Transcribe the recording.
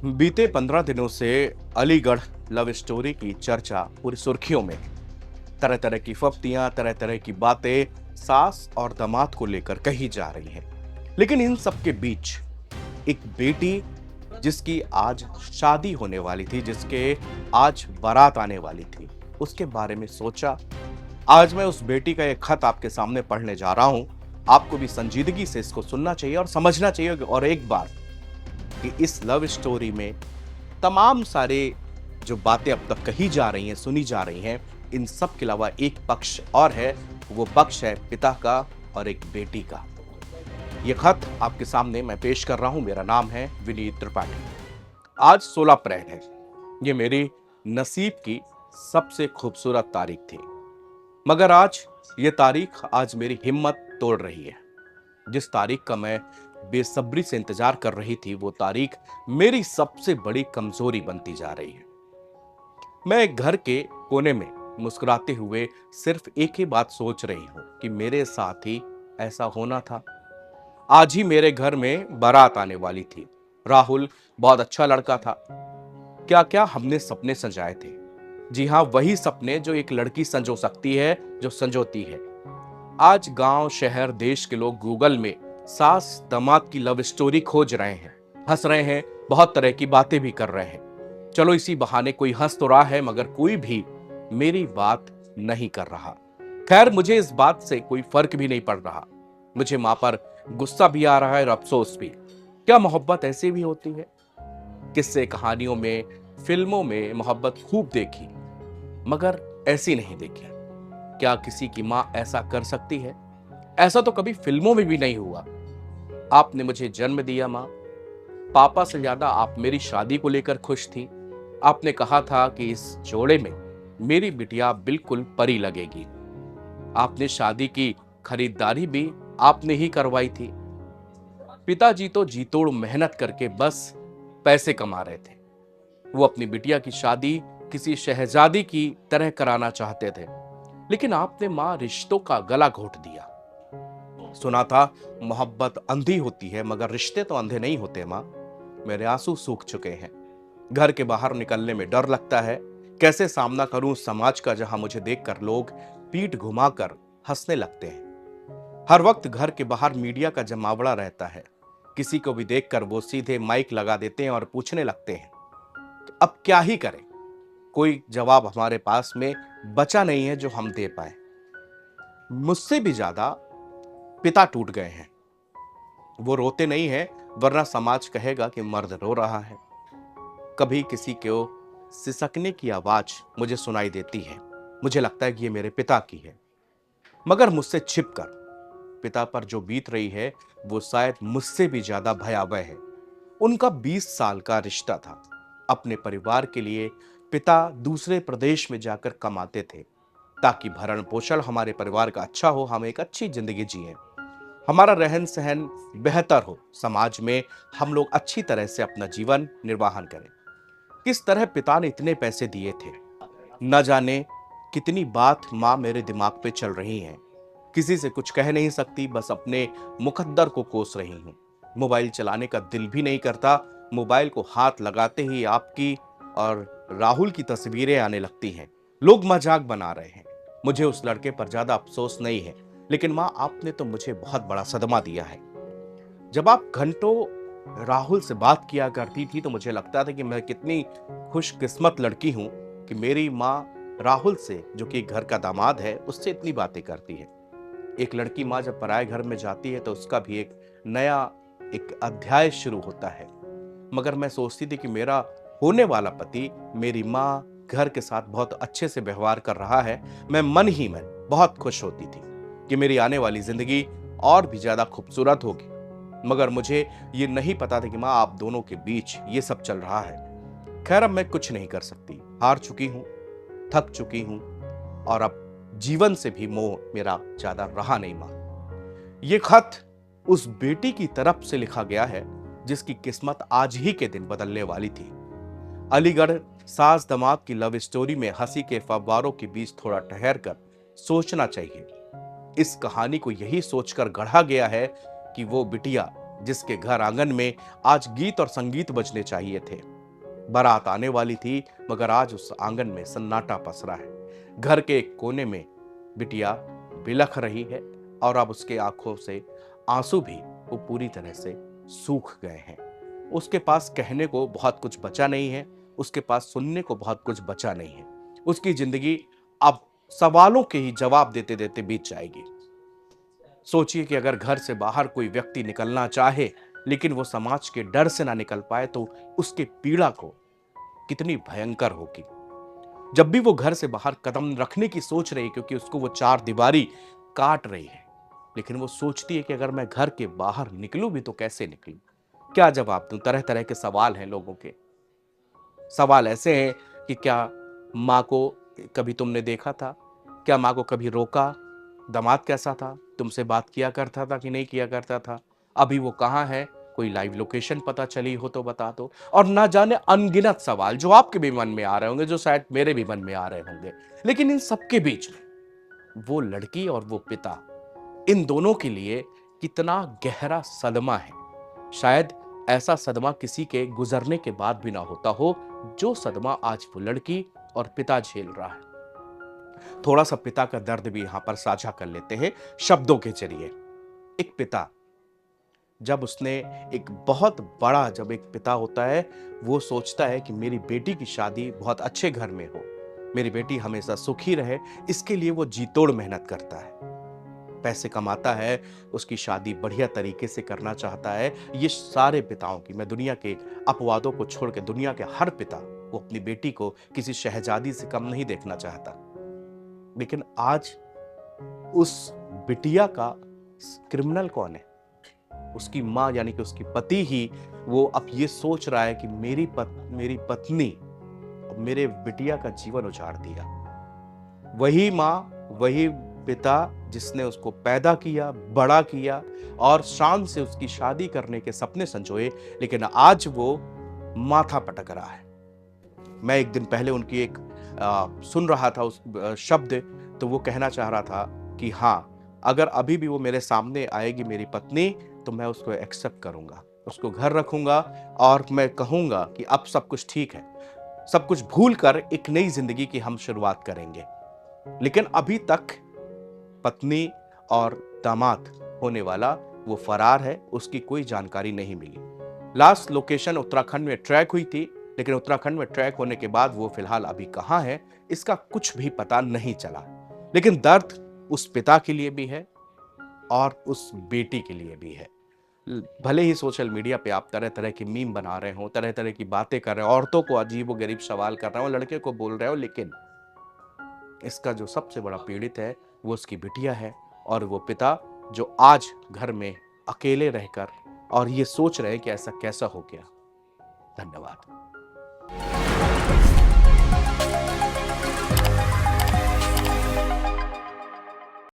बीते 15 दिनों से अलीगढ़ लव स्टोरी की चर्चा पूरी सुर्खियों में है। तरह तरह की फफ्तियां, तरह तरह की बातें सास और दामाद को लेकर कही जा रही हैं। लेकिन इन सब के बीच एक बेटी जिसकी आज शादी होने वाली थी, जिसके आज बारात आने वाली थी, उसके बारे में सोचा। आज मैं उस बेटी का एक खत आपके सामने पढ़ने जा रहा हूं। आपको भी संजीदगी से इसको सुनना चाहिए और समझना चाहिए, और एक बार कि इस लव स्टोरी में तमाम सारे जो बातें अब तक कही जा रही हैं, सुनी जा रही हैं, इन सब के अलावा एक पक्ष और है। वो पक्ष है पिता का और एक बेटी का। ये खत आपके सामने मैं पेश कर रहा हूं। मेरा नाम है विनीत त्रिपाठी। आज 16 अप्रैल है। ये मेरी नसीब की सबसे खूबसूरत तारीख थी, मगर आज ये तारीख आज मेरी हिम्मत तोड़ रही है। जिस तारीख का मैं बेसब्री से इंतजार कर रही थी, वो तारीख मेरी सबसे बड़ी कमजोरी बनती जा रही है। मैं एक घर के कोने में मुस्कुराते हुए सिर्फ एक ही बात सोच रही हूं कि मेरे साथ ही ऐसा होना था। आज ही मेरे घर में बारात आने वाली थी। राहुल बहुत अच्छा लड़का था। क्या क्या हमने सपने सजाए थे। जी हाँ, वही सपने जो एक लड़की संजो सकती है, जो संजोती है। आज गांव, शहर, देश के लोग गूगल में सास दामाद की लव स्टोरी खोज रहे हैं, हंस रहे हैं, बहुत तरह की बातें भी कर रहे हैं। चलो इसी बहाने कोई हंस तो रहा है, मगर कोई भी मेरी बात नहीं कर रहा। खैर, मुझे इस बात से कोई फर्क भी नहीं पड़ रहा। मुझे मां पर गुस्सा भी आ रहा है और अफसोस भी। क्या मोहब्बत ऐसी भी होती है? किस्से कहानियों में, फिल्मों में मोहब्बत खूब देखी, मगर ऐसी नहीं देखी। क्या किसी की मां ऐसा कर सकती है? ऐसा तो कभी फिल्मों में भी नहीं हुआ। आपने मुझे जन्म दिया मां। पापा से ज्यादा आप मेरी शादी को लेकर खुश थी। आपने कहा था कि इस जोड़े में मेरी बिटिया बिल्कुल परी लगेगी। आपने शादी की खरीदारी भी आपने ही करवाई थी। पिताजी तो जी तोड़ मेहनत करके बस पैसे कमा रहे थे। वो अपनी बिटिया की शादी किसी शहजादी की तरह कराना चाहते थे, लेकिन आपने मां रिश्तों का गला घोट दिया। सुना था मोहब्बत अंधी होती है, मगर रिश्ते तो अंधे नहीं होते मां। मेरे आंसू सूख चुके हैं। घर के बाहर निकलने में डर लगता है। कैसे सामना करूं समाज का, जहां मुझे देखकर लोग पीठ घुमाकर हंसने लगते हैं। हर वक्त घर के बाहर मीडिया का जमावड़ा रहता है। किसी को भी देखकर वो सीधे माइक लगा देते हैं और पूछने लगते हैं कि अब क्या ही करें। कोई जवाब हमारे पास में बचा नहीं है जो हम दे पाए। मुझसे भी ज्यादा पिता टूट गए हैं। वो रोते नहीं है, वरना समाज कहेगा कि मर्द रो रहा है। कभी किसी को सिसकने की आवाज मुझे सुनाई देती है। मुझे लगता है कि ये मेरे पिता की है, मगर मुझसे छिपकर पिता पर जो बीत रही है, वो शायद मुझसे भी ज्यादा भयावह है। उनका 20 साल का रिश्ता था। अपने परिवार के लिए पिता दूसरे प्रदेश में जाकर कमाते थे, ताकि भरण पोषण हमारे परिवार का अच्छा हो, हम एक अच्छी जिंदगी जिए, हमारा रहन सहन बेहतर हो, समाज में हम लोग अच्छी तरह से अपना जीवन निर्वाहन करें। किस तरह पिता ने इतने पैसे दिए थे, न जाने कितनी बात मां मेरे दिमाग पे चल रही हैं। किसी से कुछ कह नहीं सकती, बस अपने मुकद्दर को कोस रही हूं। मोबाइल चलाने का दिल भी नहीं करता। मोबाइल को हाथ लगाते ही आपकी और राहुल की तस्वीरें आने लगती हैं। लोग मजाक बना रहे हैं। मुझे उस लड़के पर ज्यादा अफसोस नहीं है, लेकिन मां, आपने तो मुझे बहुत बड़ा सदमा दिया है। जब आप घंटों राहुल से बात किया करती थी, तो मुझे लगता था कि मैं कितनी खुशकिस्मत लड़की हूं कि मेरी माँ राहुल से, जो कि घर का दामाद है, उससे इतनी बातें करती है। एक लड़की माँ जब पराये घर में जाती है तो उसका भी एक नया एक अध्याय शुरू होता है। मगर मैं सोचती थी कि मेरा होने वाला पति मेरी माँ घर के साथ बहुत अच्छे से व्यवहार कर रहा है। मैं मन ही मन बहुत खुश होती थी कि मेरी आने वाली जिंदगी और भी ज्यादा खूबसूरत होगी। मगर मुझे ये नहीं पता था कि माँ, आप दोनों के बीच ये सब चल रहा है। खैर, अब मैं कुछ नहीं कर सकती। हार चुकी हूं, थक चुकी हूं, और अब जीवन से भी मोह मेरा ज्यादा रहा नहीं मां। ये खत उस बेटी की तरफ से लिखा गया है जिसकी किस्मत आज ही के दिन बदलने वाली थी। अलीगढ़ सास दामाद की लव स्टोरी में हंसी के फव्वारों के बीच थोड़ा ठहर कर सोचना चाहिए। इस कहानी को यही सोचकर गढ़ा गया है कि वो बिटिया जिसके घर आंगन में आज गीत और संगीत बजने चाहिए थे, बारात आने वाली थी, मगर आज उस आंगन में सन्नाटा पसरा है। घर के एक कोने में बिटिया बिलख रही है और अब उसके आंखों से आंसू भी वो पूरी तरह से सूख गए हैं। उसके पास कहने को बहुत कुछ बचा नहीं है, उसके पास सुनने को बहुत कुछ बचा नहीं है। उसकी जिंदगी अब सवालों के ही जवाब देते देते बीत जाएगी। सोचिए कि अगर घर से बाहर कोई व्यक्ति निकलना चाहे लेकिन वो समाज के डर से ना निकल पाए तो उसकी पीड़ा को कितनी भयंकर होगी। जब भी वो घर से बाहर कदम रखने की सोच रही है, क्योंकि उसको वो चार दीवारी काट रही है, लेकिन वो सोचती है कि अगर मैं घर के बाहर निकलूं भी तो कैसे निकलूं, क्या जवाब दूं। तरह तरह के सवाल हैं लोगों के। सवाल ऐसे हैं कि क्या माँ को कभी तुमने देखा था, क्या माँ को कभी रोका, दामाद कैसा था, तुमसे बात किया करता था कि नहीं किया करता था, अभी वो कहाँ है, कोई लाइव लोकेशन पता चली हो तो बता दो। और ना जाने अनगिनत सवाल जो आपके भी मन में आ रहे होंगे, जो शायद मेरे भी मन में आ रहे होंगे। लेकिन इन सबके बीच में वो लड़की और वो पिता, इन दोनों के लिए कितना गहरा सदमा है। शायद ऐसा सदमा किसी के गुजरने के बाद भी ना होता हो जो सदमा आज वो लड़की और पिता झेल रहा है। थोड़ा सा पिता का दर्द भी यहां पर साझा कर लेते हैं शब्दों के जरिए। एक पिता, जब उसने एक बहुत बड़ा, जब एक पिता होता है वो सोचता है कि मेरी बेटी की शादी बहुत अच्छे घर में हो, मेरी बेटी हमेशा सुखी रहे, इसके लिए वो जी तोड़ मेहनत करता है, पैसे कमाता है, उसकी शादी बढ़िया तरीके से करना चाहता है। ये सारे पिताओं की, मैं दुनिया के अपवादों को छोड़ के दुनिया के हर पिता वो अपनी बेटी को किसी शहजादी से कम नहीं देखना चाहता। लेकिन आज उस बिटिया का क्रिमिनल कौन है? उसकी माँ, यानी कि उसकी पति ही। वो अब ये सोच रहा है कि मेरी पत्नी और मेरे बिटिया का जीवन उजाड़ दिया। वही माँ, वही पिता जिसने उसको पैदा किया, बड़ा किया और शान से उसकी शादी करने के सपने संजोए, लेकिन आज वो माथा पटक रहा है। मैं एक दिन पहले उनकी एक सुन रहा था उस शब्द, तो वो कहना चाह रहा था कि हाँ, अगर अभी भी वो मेरे सामने आएगी मेरी पत्नी तो मैं उसको एक्सेप्ट करूंगा, उसको घर रखूंगा और मैं कहूंगा कि अब सब कुछ ठीक है, सब कुछ भूल कर एक नई जिंदगी की हम शुरुआत करेंगे। लेकिन अभी तक पत्नी और दामाद होने वाला वो फरार है, उसकी कोई जानकारी नहीं मिली। लास्ट लोकेशन उत्तराखंड में ट्रैक हुई थी, लेकिन उत्तराखंड में ट्रैक होने के बाद वो फिलहाल अभी कहां है इसका कुछ भी पता नहीं चला। लेकिन दर्द उस पिता के लिए भी है और उस बेटी के लिए भी है। भले ही सोशल मीडिया पे आप तरह तरह की मीम बना रहे हो, तरह तरह की बातें कर रहे हो, औरतों को अजीब व गरीब सवाल कर रहे हो, लड़के को बोल रहे हो, लेकिन इसका जो सबसे बड़ा पीड़ित है वो उसकी बिटिया है और वो पिता जो आज घर में अकेले रहकर और ये सोच रहे हैं कि ऐसा कैसा हो गया। धन्यवाद।